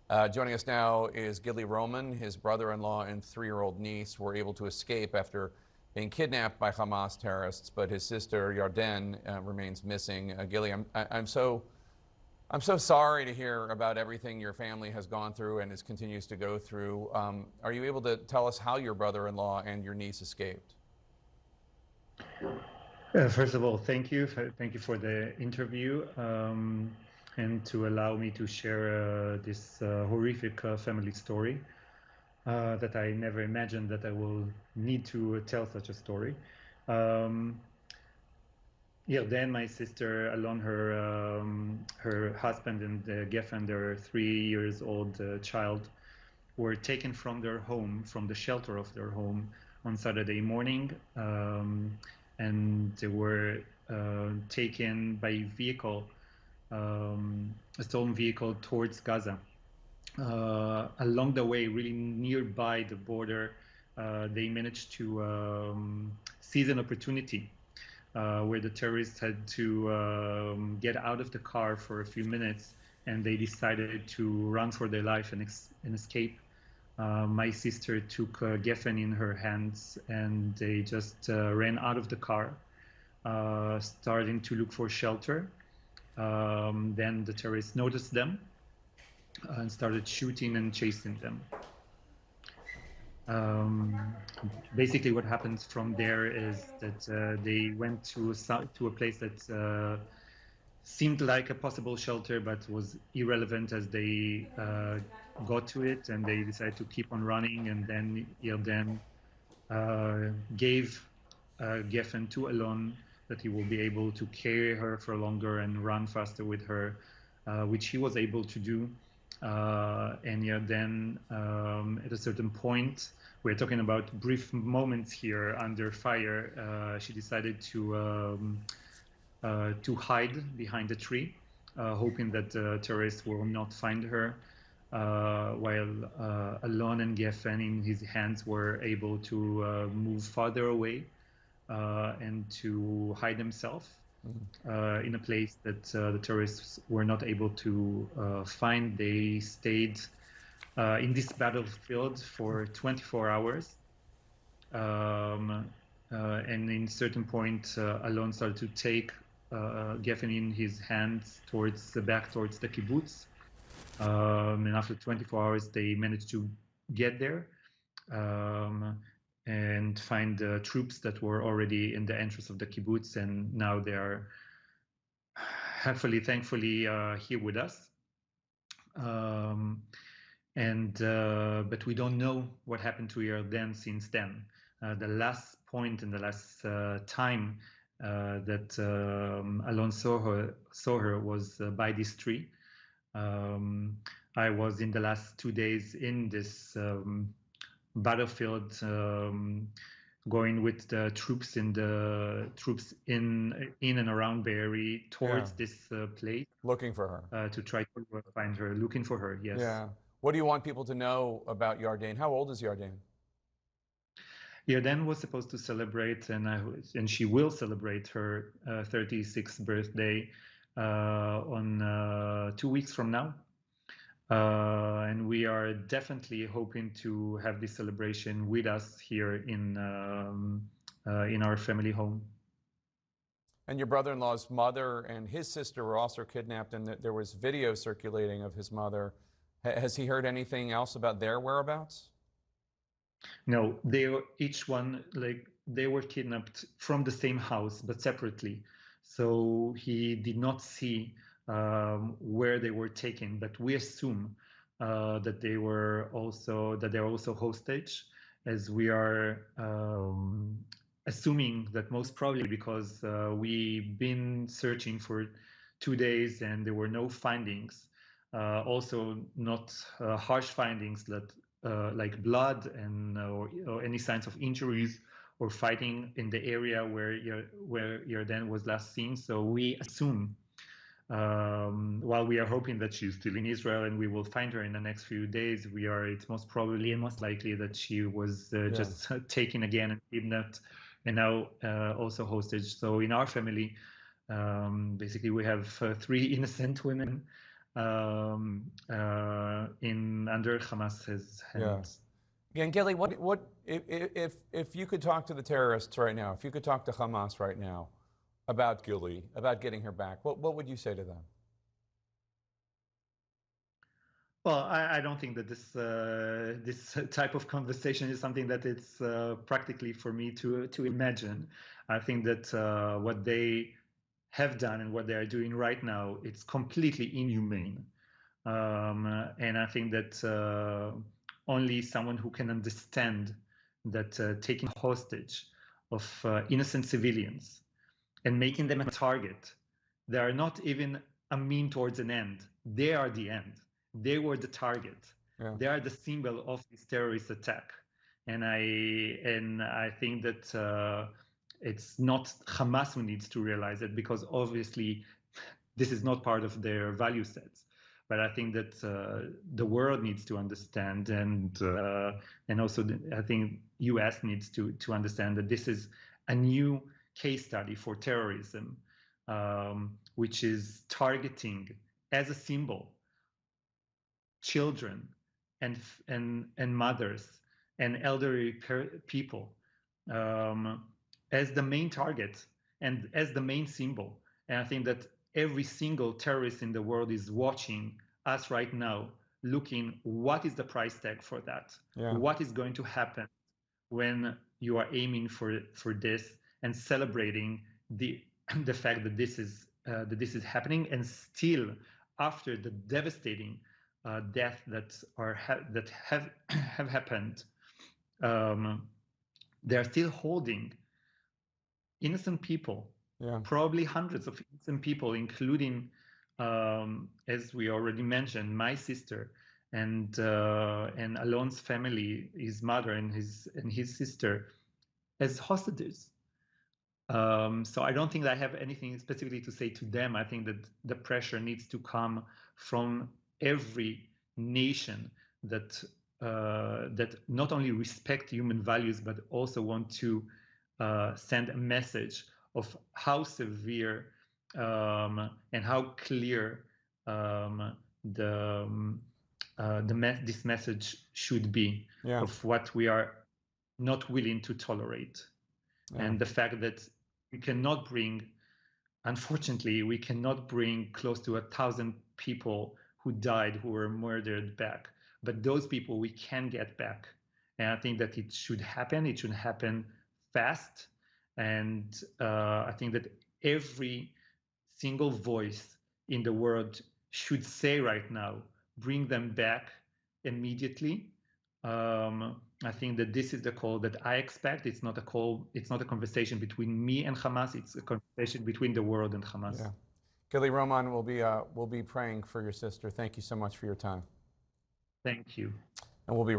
Joining us now is Gilly Roman. His brother-in-law and 3-year-old niece were able to escape after being kidnapped by Hamas terrorists, but his sister Yarden remains missing. Gilly, I'm so sorry to hear about everything your family has gone through and continues to go through. Are you able to tell us how your brother-in-law and your niece escaped? First of all, thank you. Thank you for the interview and to allow me to share this horrific family story that I never imagined that I will need to tell such a story. Yeah, then my sister, along her husband and Geffen, their 3 years old child, were taken from their home, from the shelter of their home, on Saturday morning, and they were taken by vehicle, a stolen vehicle towards Gaza. Along the way, really nearby the border, they managed to seize an opportunity where the terrorists had to get out of the car for a few minutes, and they decided to run for their life and escape. My sister took Geffen in her hands, and they just ran out of the car, starting to look for shelter. Then the terrorists noticed them and started shooting and chasing them. Basically, what happens from there is that they went to a place that seemed like a possible shelter, but was irrelevant as they got to it, and they decided to keep on running. And then Yarden gave Geffen to Alon that he will be able to carry her for longer and run faster with her, which he was able to do. And Yarden, at a certain point, we're talking about brief moments here under fire, she decided to hide behind a tree, hoping that the terrorists will not find her, while Alon and Geffen in his hands were able to move farther away and to hide themselves in a place that the terrorists were not able to find. They stayed in this battlefield for 24 hours. And in certain point, Alon started to take Geffen in his hands towards the kibbutz. And after 24 hours, they managed to get there and find the troops that were already in the entrance of the kibbutz, and now they are thankfully here with us. But we don't know what happened to Yarden since then. The last point and the last time that Alon saw her was by this tree. I was in the last 2 days in this battlefield, going with the troops in and around Be'eri towards this place, looking for her, to try to find her, looking for her. Yes. Yeah. What do you want people to know about Yarden? How old is Yarden? Yarden was supposed to celebrate, and she will celebrate her 36th birthday on 2 weeks from now. And we are definitely hoping to have this celebration with us here in our family home. And your brother-in-law's mother and his sister were also kidnapped, and there was video circulating of his mother. Has he heard anything else about their whereabouts? No, each one, they were kidnapped from the same house, but separately. So he did not see where they were taken, but we assume that they're also hostage, as we are assuming that most probably because we've been searching for 2 days and there were no findings, also not harsh findings that like blood and or any signs of injuries or fighting in the area where Yarden was last seen. So we assume, while we are hoping that she's still in Israel and we will find her in the next few days, it's most probably and most likely that she was just taken again and kidnapped, and now also hostage. So in our family, basically we have 3 innocent women in under Hamas's hands. Yeah. And Gilly, what if you could talk to the terrorists right now, if you could talk to Hamas right now about Gilly, about getting her back, what would you say to them? Well, I don't think that this type of conversation is something that it's practically for me to imagine. I think that what they have done and what they are doing right now, it's completely inhumane. And I think that only someone who can understand that taking hostage of innocent civilians and making them a target, they are not even a mean towards an end. They are the end. They were the target. Yeah. They are the symbol of this terrorist attack. And I think that it's not Hamas who needs to realize it, because obviously this is not part of their value sets. But I think that the world needs to understand, and also I think U.S. needs to understand that this is a new case study for terrorism, which is targeting as a symbol children and mothers and elderly people as the main target and as the main symbol. And I think that every single terrorist in the world is watching us right now, looking what is the price tag for that? Yeah. What is going to happen when you are aiming for this and celebrating the fact that this is happening, and still after the devastating death that have happened, they are still holding innocent people, probably hundreds of innocent people, including, as we already mentioned, my sister and Alon's family, his mother and his sister, as hostages. So I don't think that I have anything specifically to say to them. I think that the pressure needs to come from every nation that not only respect human values but also want to send a message of how severe and how clear this message should be, of what we are not willing to tolerate. And the fact that we cannot bring, unfortunately, we cannot bring close to 1,000 people who died, who were murdered, back. But those people we can get back. And I think that it should happen. It should happen fast. And I think that every single voice in the world should say right now, bring them back immediately. I think that this is the call that I expect. It's not a call. It's not a conversation between me and Hamas. It's a conversation between the world and Hamas. Yeah. Gilly Roman, we'll be praying for your sister. Thank you so much for your time. Thank you. And we'll be